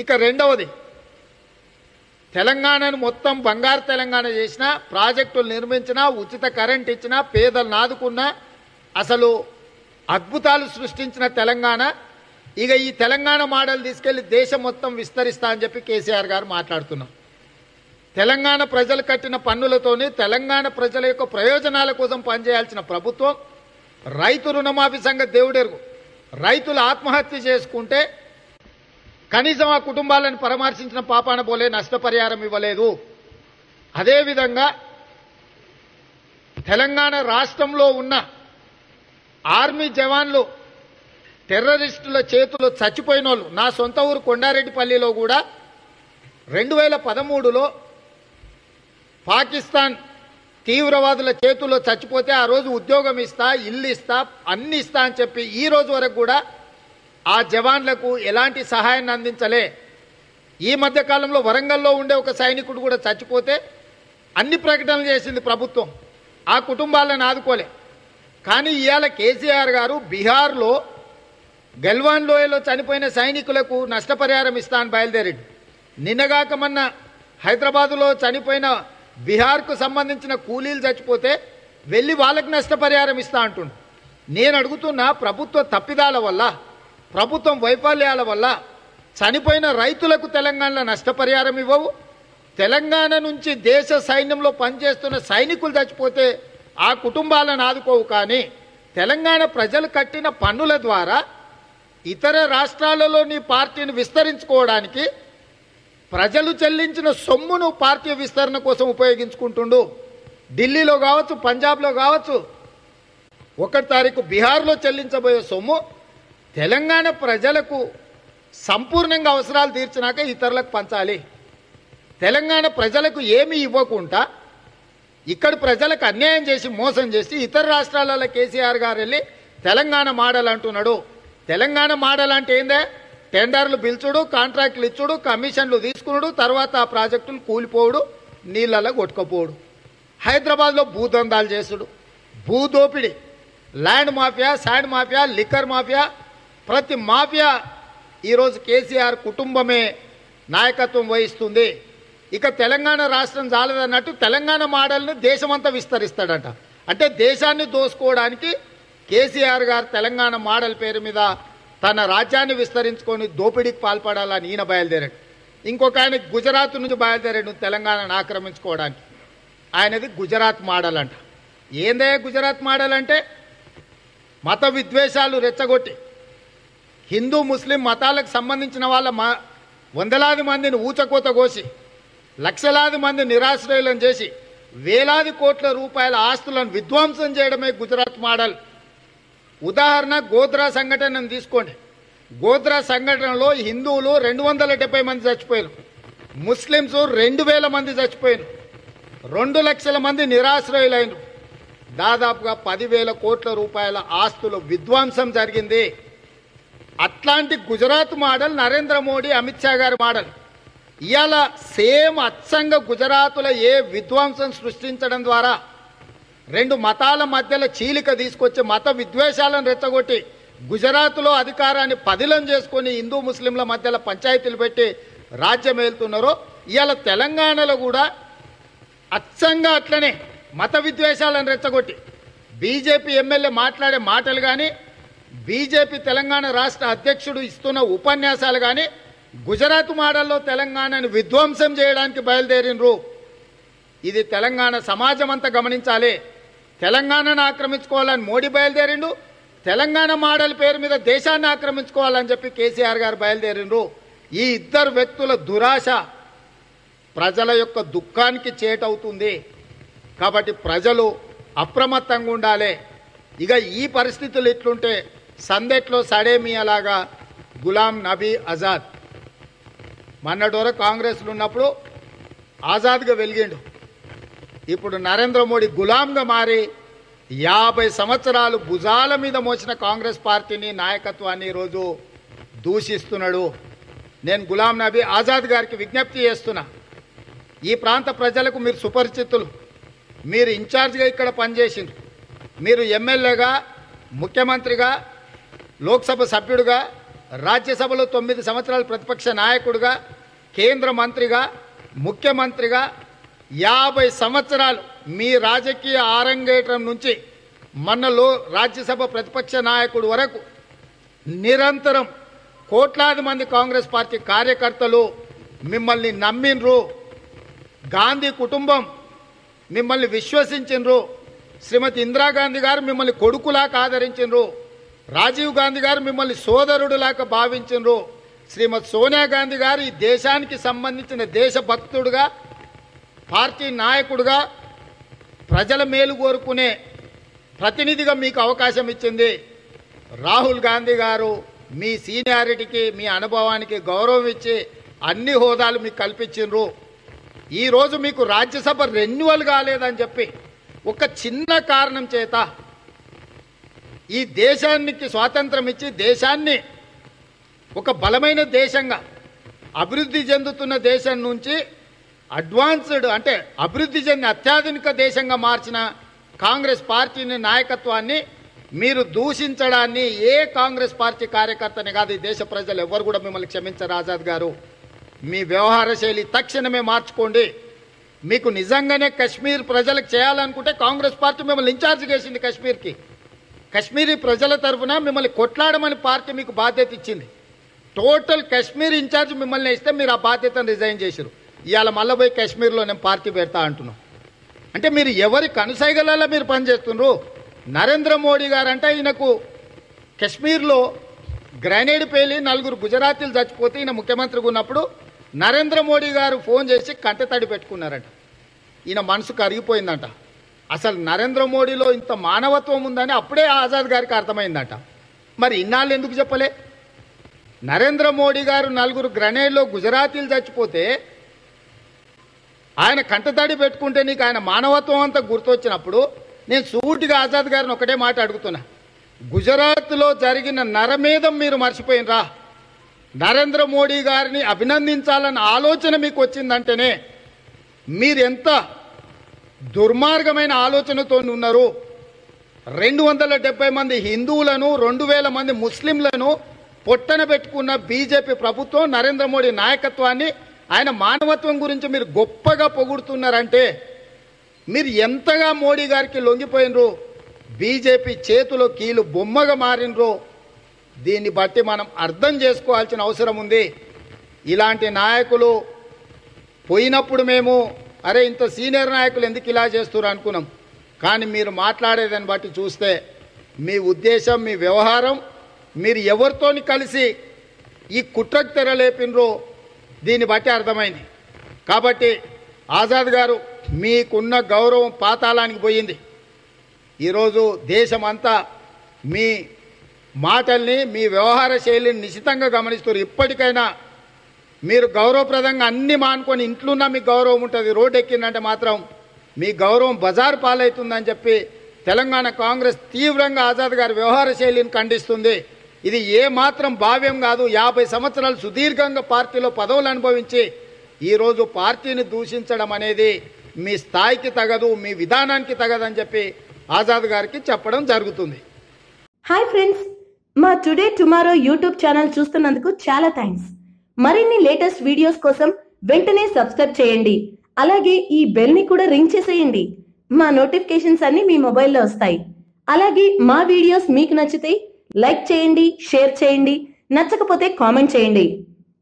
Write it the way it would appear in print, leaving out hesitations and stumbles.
ఇక రెండవది, తెలంగాణను మొత్తం బంగారు తెలంగాణ చేసినా, ప్రాజెక్టులు నిర్మించినా, ఉచిత కరెంట్ ఇచ్చినా, పేదలను ఆదుకున్నా, అసలు అద్భుతాలు సృష్టించిన తెలంగాణ. ఇక ఈ తెలంగాణ మోడల్ తీసుకెళ్లి దేశం మొత్తం విస్తరిస్తా అని చెప్పి కేసీఆర్ గారు మాట్లాడుతున్నారు. తెలంగాణ ప్రజలు కట్టిన పన్నులతోని తెలంగాణ ప్రజల యొక్క ప్రయోజనాల కోసం పనిచేయాల్సిన ప్రభుత్వం రైతు రుణమాఫీ సంగతి దేవుడెరుగు. రైతులు ఆత్మహత్య చేసుకుంటే కనీసం ఆ కుటుంబాలను పరామర్శించిన పాపాన పోలే నష్టపరిహారం ఇవ్వలేదు. అదేవిధంగా తెలంగాణ రాష్ట్రంలో ఉన్న ఆర్మీ జవాన్లు టెర్రరిస్టుల చేతుల్లో చచ్చిపోయిన వాళ్ళు, నా సొంత ఊరు కొండారెడ్డిపల్లిలో కూడా 2013లో పాకిస్తాన్ తీవ్రవాదుల చేతుల్లో చచ్చిపోతే ఆ రోజు ఉద్యోగం ఇస్తా, ఇల్లు ఇస్తా, అన్ని ఇస్తా అని చెప్పి ఈ రోజు వరకు కూడా ఆ జవాన్లకు ఎలాంటి సహాయాన్ని అందించలే. ఈ మధ్య కాలంలో వరంగల్లో ఉండే ఒక సైనికుడు కూడా చచ్చిపోతే అన్ని ప్రకటనలు చేసింది ప్రభుత్వం, ఆ కుటుంబాలను ఆదుకోలే. కానీ ఇవాళ కేసీఆర్ గారు బీహార్లో గల్వాన్ లోయలో చనిపోయిన సైనికులకు నష్టపరిహారం ఇస్తా అని బయలుదేరాడు. నిన్నగాక మొన్న హైదరాబాదులో చనిపోయిన బీహార్కు సంబంధించిన కూలీలు చచ్చిపోతే వెళ్ళి వాళ్ళకి నష్టపరిహారం ఇస్తా అంటుండు. నేను అడుగుతున్నా, ప్రభుత్వ తప్పిదాల వల్ల, ప్రభుత్వం వైఫల్యాల వల్ల చనిపోయిన రైతులకు తెలంగాణలో నష్టపరిహారం ఇవ్వవు. తెలంగాణ నుంచి దేశ సైన్యంలో పనిచేస్తున్న సైనికులు చచ్చిపోతే ఆ కుటుంబాలను ఆదుకోవు. కానీ తెలంగాణ ప్రజలు కట్టిన పన్నుల ద్వారా ఇతర రాష్ట్రాలలో నీ పార్టీని విస్తరించుకోవడానికి ప్రజలు చెల్లించిన సొమ్మును పార్టీ విస్తరణ కోసం ఉపయోగించుకుంటుండు. ఢిల్లీలో కావచ్చు, పంజాబ్లో కావచ్చు, 1 తారీఖు బీహార్లో చెల్లించబోయే సొమ్ము తెలంగాణ ప్రజలకు సంపూర్ణంగా అవసరాలు తీర్చినాక ఇతరులకు పంచాలి. తెలంగాణ ప్రజలకు ఏమీ ఇవ్వకుండా ఇక్కడి ప్రజలకు అన్యాయం చేసి మోసం చేసి ఇతర రాష్ట్రాలలో కేసీఆర్ గారు వెళ్ళి తెలంగాణ మోడల్ అంటున్నాడు. తెలంగాణ మోడల్ అంటే ఏందే? టెండర్లు పిలుచుడు, కాంట్రాక్టులు ఇచ్చుడు, కమిషన్లు తీసుకున్నాడు, తర్వాత ఆ ప్రాజెక్టులు కూలిపోవుడు, నీళ్ళల్లో కొట్టుకపోవుడు. హైదరాబాద్లో భూదందాలు చేసుడు, భూదోపిడి, land mafia, sand mafia, liquor mafia, ప్రతి మాఫియా ఈరోజు కేసీఆర్ కుటుంబమే నాయకత్వం వహిస్తుంది. ఇక తెలంగాణ రాష్ట్రం చాలదన్నట్టు తెలంగాణ మోడల్ని దేశమంతా విస్తరిస్తాడంట. అంటే దేశాన్ని దోసుకోవడానికి కేసీఆర్ గారు తెలంగాణ మోడల్ పేరు మీద తన రాజ్యాన్ని విస్తరించుకొని దోపిడీకి పాల్పడాలని ఈయన బయలుదేరాడు. ఇంకొక ఆయన గుజరాత్ నుంచి బయలుదేరాడు తెలంగాణను ఆక్రమించుకోవడానికి. ఆయనది గుజరాత్ మోడల్ అంట. ఏందే గుజరాత్ మోడల్ అంటే? మత విద్వేషాలు రెచ్చగొట్టి హిందూ ముస్లిం మతాలకు సంబంధించిన వాళ్ళ వందలాది మందిని ఊచకోత కోసి లక్షలాది మంది నిరాశ్రయులను చేసి వేలాది కోట్ల రూపాయల ఆస్తులను విధ్వంసం చేయడమే గుజరాత్ మోడల్. ఉదాహరణ గోధ్రా సంఘటనను తీసుకోండి. గోధ్రా సంఘటనలో హిందువులు 270 మంది చచ్చిపోయారు, ముస్లింస్ 2000 మంది చచ్చిపోయారు, 2 లక్షల మంది నిరాశ్రయులైన, దాదాపుగా 10,000 కోట్ల రూపాయల ఆస్తులు విధ్వంసం జరిగింది. అట్లాంటి గుజరాత్ మోడల్ నరేంద్ర మోడీ, అమిత్ షా గారి మోడల్. ఇవాళ సేమ్ అచ్చంగా గుజరాత్లో ఏ విధ్వంసం సృష్టించడం ద్వారా 2 మతాల మధ్యలో చీలిక తీసుకొచ్చి మత విద్వేషాలను రెచ్చగొట్టి గుజరాత్లో అధికారాన్ని పదిలం చేసుకొని హిందూ ముస్లింల మధ్యలో పంచాయతీలు పెట్టి రాజ్యం ఏలుతున్నారో, ఇవాళ తెలంగాణలో కూడా అచ్చంగా అట్లనే మత విద్వేషాలను రెచ్చగొట్టి బీజేపీ ఎమ్మెల్యే మాట్లాడే మాటలు కానీ, బీజేపీ తెలంగాణ రాష్ట్ర అధ్యక్షుడు ఇస్తున్న ఉపన్యాసాలు కానీ గుజరాత్ మోడల్లో తెలంగాణను విధ్వంసం చేయడానికి బయలుదేరినరు. ఇది తెలంగాణ సమాజం అంతా గమనించాలి. తెలంగాణను ఆక్రమించుకోవాలని మోడీ బయలుదేరిండు, తెలంగాణ మోడల్ పేరు మీద దేశాన్ని ఆక్రమించుకోవాలని చెప్పి కేసీఆర్ గారు బయలుదేరిండ్రు. ఈ ఇద్దరు వ్యక్తుల దురాశ ప్రజల యొక్క దుఃఖానికి చేటవుతుంది. కాబట్టి ప్రజలు అప్రమత్తంగా ఉండాలి. ఇక ఈ పరిస్థితులు ఇట్లుంటే సందెట్లో సడేమియాలాగా గులాం నబీ ఆజాద్ మొన్నటి వరకు కాంగ్రెస్లో ఉన్నప్పుడు ఆజాద్గా వెలిగిండు. ఇప్పుడు నరేంద్ర మోడీ గులాంగా మారి 50 సంవత్సరాలు భుజాల మీద మోసిన కాంగ్రెస్ పార్టీని, నాయకత్వాన్ని ఈరోజు దూషిస్తున్నాడు. నేను గులాం నబీ ఆజాద్ గారికి విజ్ఞప్తి చేస్తున్నా, ఈ ప్రాంత ప్రజలకు మీరు సుపరిచితులు, మీరు ఇన్ఛార్జ్గా ఇక్కడ పనిచేసిండ్రు, మీరు ఎమ్మెల్యేగా, ముఖ్యమంత్రిగా, లోక్సభ సభ్యుడిగా రాజ్యసభలో 9 సంవత్సరాలు ప్రతిపక్ష నాయకుడిగా, కేంద్ర మంత్రిగా, ముఖ్యమంత్రిగా 50 సంవత్సరాలు మీ రాజకీయ ఆరంగేట్రం నుంచి మొన్నలో రాజ్యసభ ప్రతిపక్ష నాయకుడు వరకు నిరంతరం కోట్లాది మంది కాంగ్రెస్ పార్టీ కార్యకర్తలు మిమ్మల్ని నమ్మిండ్రు. గాంధీ కుటుంబం మిమ్మల్ని విశ్వసించిండ్రు. శ్రీమతి ఇందిరాగాంధీ గారు మిమ్మల్ని కొడుకులాగా ఆదరించిండ్రు. రాజీవ్ గాంధీ గారు మిమ్మల్ని సోదరుడులాగా భావించిండ్రు. శ్రీమతి సోనియా గాంధీ గారు ఈ దేశానికి సంబంధించిన దేశభక్తుడుగా, పార్టీ నాయకుడుగా, ప్రజల మేలు కోరుకునే ప్రతినిధిగా మీకు అవకాశం ఇచ్చింది. రాహుల్ గాంధీ గారు మీ సీనియారిటీకి, మీ అనుభవానికి గౌరవం ఇచ్చి అన్ని హోదాలు మీకు కల్పించిండ్రు. ఈరోజు మీకు రాజ్యసభ రెన్యువల్ కాలేదని చెప్పి ఒక చిన్న కారణం చేత ఈ దేశానికి స్వాతంత్రం ఇచ్చి దేశాన్ని ఒక బలమైన దేశంగా, అభివృద్ధి చెందుతున్న దేశం నుంచి అడ్వాన్స్డ్ అంటే అభివృద్ధి చెందిన అత్యాధునిక దేశంగా మార్చిన కాంగ్రెస్ పార్టీని నాయకత్వాన్ని మీరు దూషించడాన్ని ఏ కాంగ్రెస్ పార్టీ కార్యకర్తని కాదు, ఈ దేశ ప్రజలు ఎవరు కూడా మిమ్మల్ని క్షమించరు. ఆజాద్ గారు, మీ వ్యవహార శైలి తక్షణమే మార్చుకోండి. మీకు నిజంగానే కశ్మీర్ ప్రజలకు చేయాలనుకుంటే కాంగ్రెస్ పార్టీ మిమ్మల్ని ఇన్ఛార్జ్ చేసింది. కశ్మీరీ ప్రజల తరఫున మిమ్మల్ని కొట్లాడమని పార్టీ మీకు బాధ్యత ఇచ్చింది. టోటల్ కశ్మీర్ ఇన్ఛార్జ్ మిమ్మల్ని ఇస్తే మీరు ఆ బాధ్యతను రిజైన్ చేశారు. ఇవాళ మళ్ళీ పోయి కశ్మీర్లో నేను పార్టీ పెడతా అంటున్నాను. అంటే మీరు ఎవరి కనుసైగలలో మీరు పనిచేస్తున్నారు. నరేంద్ర మోడీ గారు అంటే ఈయనకు కశ్మీర్లో గ్రెనేడ్ పేలి 4 గుజరాతీలు చచ్చిపోతే ఈయన ముఖ్యమంత్రిగా ఉన్నప్పుడు నరేంద్ర మోడీ గారు ఫోన్ చేసి కంటతడి పెట్టుకున్నారంట. ఈయన మనసు కరిగిపోయిందంట. అసలు నరేంద్ర మోడీలో ఇంత మానవత్వం ఉందని అప్పుడే ఆజాద్ గారికి అర్థమైందట. మరి ఇన్నాళ్ళు ఎందుకు చెప్పలే? నరేంద్ర మోడీ గారు 4 గ్రెనేడ్లో గుజరాతీలు చచ్చిపోతే ఆయన కంటతడి పెట్టుకుంటే నీకు ఆయన మానవత్వం అంతా గుర్తొచ్చినప్పుడు నేను సూటిగా ఆజాద్ గారిని ఒకటే మాట అడుగుతున్నా. గుజరాత్లో జరిగిన నరమేధం మీరు మర్చిపోయినరా? నరేంద్ర మోడీ గారిని అభినందించాలన్న ఆలోచన మీకు వచ్చిందంటేనే మీరు ఎంత దుర్మార్గమైన ఆలోచనతో ఉన్నారు. 270 మంది హిందువులను, 2000 మంది ముస్లింలను పొట్టన పెట్టుకున్న బీజేపీ ప్రభుత్వం, నరేంద్ర మోడీ నాయకత్వాన్ని, ఆయన మానవత్వం గురించి మీరు గొప్పగా పొగుడుతున్నారంటే మీరు ఎంతగా మోడీ గారికి లొంగిపోయినరు, బీజేపీ చేతిలో కీలు బొమ్మగా మారినరు. దీన్ని బట్టి మనం అర్థం చేసుకోవాల్సిన అవసరం ఉంది. ఇలాంటి నాయకులు పోయినప్పుడు మేము అరే ఇంత సీనియర్ నాయకులు ఎందుకు ఇలా చేస్తున్నారు అనుకున్నాం. కానీ మీరు మాట్లాడేదాన్ని బట్టి చూస్తే మీ ఉద్దేశం, మీ వ్యవహారం, మీరు ఎవరితోని కలిసి ఈ కుట్రకు తెరలేపినరో దీన్ని బట్టి అర్థమైంది. కాబట్టి ఆజాద్ గారు, మీకున్న గౌరవం పాతాళానికి పోయింది. ఈరోజు దేశమంతా మీ మాటల్ని, మీ వ్యవహార శైలిని నిశితంగా గమనిస్తారు. ఇప్పటికైనా మీరు గౌరవప్రదంగా అన్ని మానుకొని ఇంట్లోన్న మీకు గౌరవం ఉంటుంది, రోడ్డు ఎక్కిందంటే మాత్రం మీ గౌరవం బజారు పాలవుతుందని చెప్పి తెలంగాణ కాంగ్రెస్ తీవ్రంగా ఆజాద్ గారి వ్యవహార శైలిని ఖండిస్తుంది. ఇది ఏమాత్రం భావ్యం కాదు. 50 సంవత్సరాలు సుదీర్ఘంగా పార్టీలో పదవులు అనుభవించి ఈరోజు పార్టీని దూషించడం అనేది మీ స్థాయికి తగదు, మీ విధానానికి తగదని చెప్పి ఆజాద్ గారికి చెప్పడం జరుగుతుంది. హాయ్ ఫ్రెండ్స్, మా టుడే టుమారో యూట్యూబ్ ఛానల్ చూస్తున్నందుకు చాలా థ్యాంక్స్. మరిన్ని లేటెస్ట్ వీడియోస్ కోసం వెంటనే సబ్స్క్రైబ్ చేయండి. అలాగే ఈ బెల్ ని కూడా రింగ్ చేసేయండి. మా నోటిఫికేషన్స్ అన్ని మీ మొబైల్లో వస్తాయి. అలాగే మా వీడియోస్ మీకు నచ్చితే లైక్ చేయండి, షేర్ చేయండి, నచ్చకపోతే కామెంట్ చేయండి.